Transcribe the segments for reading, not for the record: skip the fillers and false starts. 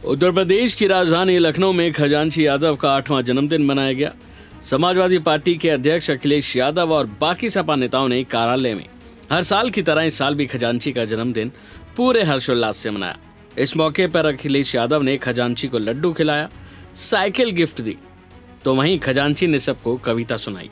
उत्तर प्रदेश की राजधानी लखनऊ में खजांची यादव का 8वां जन्मदिन मनाया गया। समाजवादी पार्टी के अध्यक्ष अखिलेश यादव और बाकी सपा नेताओं ने कार्यालय में हर साल की तरह इस साल भी खजांची का जन्मदिन पूरे हर्षोल्लास से मनाया। इस मौके पर अखिलेश यादव ने खजांची को लड्डू खिलाया, साइकिल गिफ्ट दी, तो वहीं खजांची ने सबको कविता सुनाई।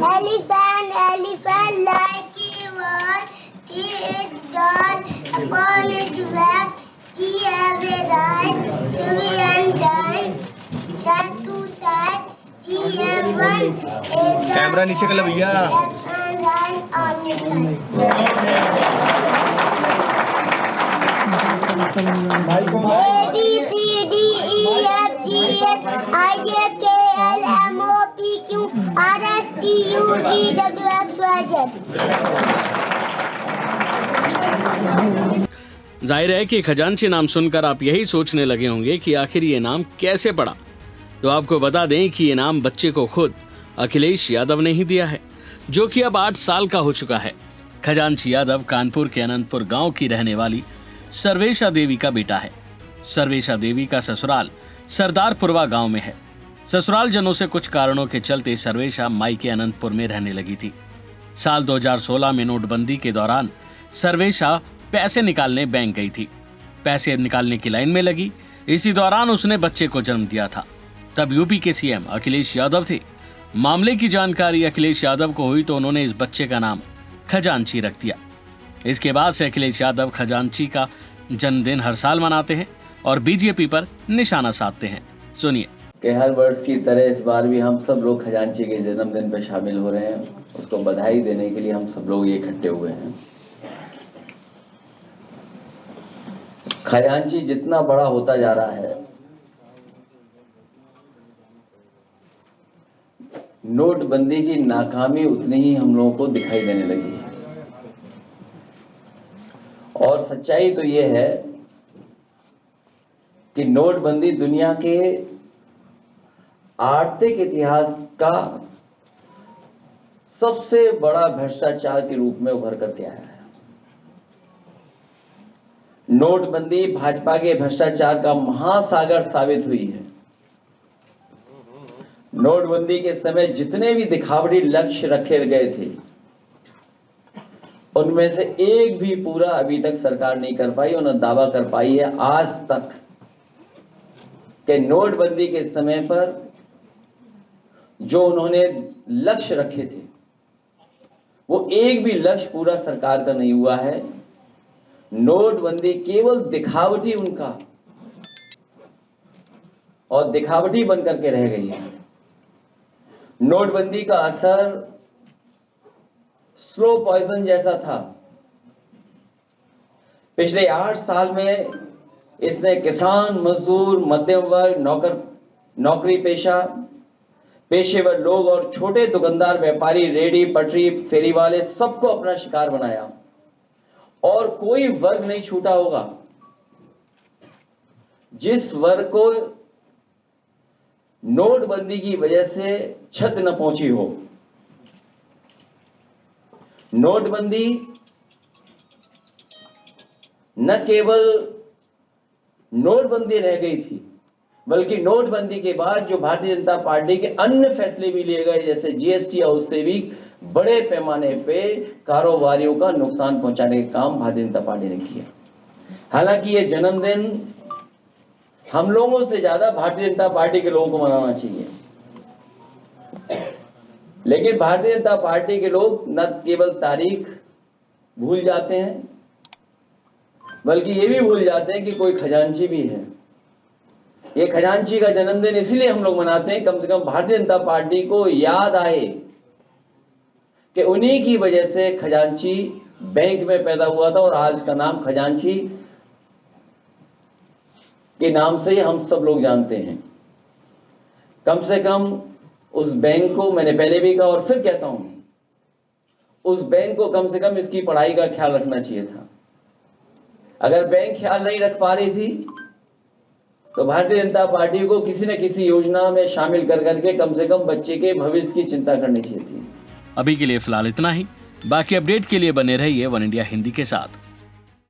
Elephant, elephant like he was, he is tall upon his back, he have a right, heavy and tight, side to side, he have one, camera नीचे कर लो भैया। left and right on his side. A B C D E F G H I J K L M O P Q R S T U V W X Y Z। जाहिर है कि खजांची नाम सुनकर आप यही सोचने लगे होंगे कि आखिर ये नाम कैसे पड़ा। तो आपको बता दें कि ये नाम बच्चे को खुद अखिलेश यादव ने ही दिया है, जो कि अब 8 साल का हो चुका है। खजांची यादव कानपुर के अनंतपुर गांव की रहने वाली सर्वेशा देवी का बेटा है। सर्वेशा देवी का ससुराल सरदारपुरवा गांव में है। ससुराल जनों से कुछ कारणों के चलते सर्वेशा मायके अनंतपुर में रहने लगी थी। साल 2016 में नोटबंदी के दौरान सर्वेशा पैसे निकालने बैंक गई थी। पैसे निकालने की लाइन में लगी। इसी दौरान उसने बच्चे को जन्म दिया था। तब यूपी के सीएम अखिलेश यादव थे। मामले की जानकारी अखिलेश यादव को हुई तो उन्होंने इस बच्चे का नाम खजांची रख दिया। इसके बाद से अखिलेश यादव खजांची का जन्मदिन हर साल मनाते हैं और बीजेपी पर निशाना साधते हैं। सुनिए। कि हर वर्ष की तरह इस बार भी हम सब लोग खजांची के जन्मदिन पर शामिल हो रहे हैं। उसको बधाई देने के लिए हम सब लोग ये इकट्ठे हुए हैं। खजांची जितना बड़ा होता जा रहा है, नोटबंदी की नाकामी उतनी ही हम लोगों को दिखाई देने लगी है। और सच्चाई तो ये है कि नोटबंदी दुनिया के आर्थिक इतिहास का सबसे बड़ा भ्रष्टाचार के रूप में उभर करके आया है। नोटबंदी भाजपा के भ्रष्टाचार का महासागर साबित हुई है। नोटबंदी के समय जितने भी दिखावटी लक्ष्य रखे गए थे, उनमें से एक भी पूरा अभी तक सरकार नहीं कर पाई। उन्होंने दावा कर पाई है आज तक कि नोटबंदी के समय पर जो उन्होंने लक्ष्य रखे थे, वो एक भी लक्ष्य पूरा सरकार का नहीं हुआ है। नोटबंदी केवल दिखावटी उनका और दिखावटी बनकर के रह गई है। नोटबंदी का असर स्लो पॉइजन जैसा था। पिछले 8 साल में इसने किसान, मजदूर, मध्यम वर्ग, नौकरी पेशेवर लोग और छोटे दुकानदार, व्यापारी, रेडी पटरी, फेरी वाले सबको अपना शिकार बनाया और कोई वर्ग नहीं छूटा होगा जिस वर्ग को नोटबंदी की वजह से क्षति न पहुंची हो। नोटबंदी न केवल नोटबंदी रह गई थी, बल्कि नोटबंदी के बाद जो भारतीय जनता पार्टी के अन्य फैसले भी लिए गए, जैसे जीएसटी, और उससे भी बड़े पैमाने पे कारोबारियों का नुकसान पहुंचाने का काम भारतीय जनता पार्टी ने किया। हालांकि ये जन्मदिन हम लोगों से ज्यादा भारतीय जनता पार्टी के लोगों को मनाना चाहिए, लेकिन भारतीय जनता पार्टी के लोग न केवल तारीख भूल जाते हैं, बल्कि ये भी भूल जाते हैं कि कोई खजांची भी है। ये खजांची का जन्मदिन इसलिए हम लोग मनाते हैं, कम से कम भारतीय जनता पार्टी को याद आए कि उन्हीं की वजह से खजांची बैंक में पैदा हुआ था और आज का नाम खजांची के नाम से ही हम सब लोग जानते हैं। कम से कम उस बैंक को, मैंने पहले भी कहा और फिर कहता हूं, उस बैंक को कम से कम इसकी पढ़ाई का ख्याल रखना चाहिए था। अगर बैंक ख्याल नहीं रख पा रही थी तो भारतीय जनता पार्टी को किसी न किसी योजना में शामिल कर करके कम से कम बच्चे के भविष्य की चिंता करनी चाहिए थी। अभी के लिए फिलहाल इतना ही। बाकी अपडेट के लिए बने रहिए वन इंडिया हिंदी के साथ।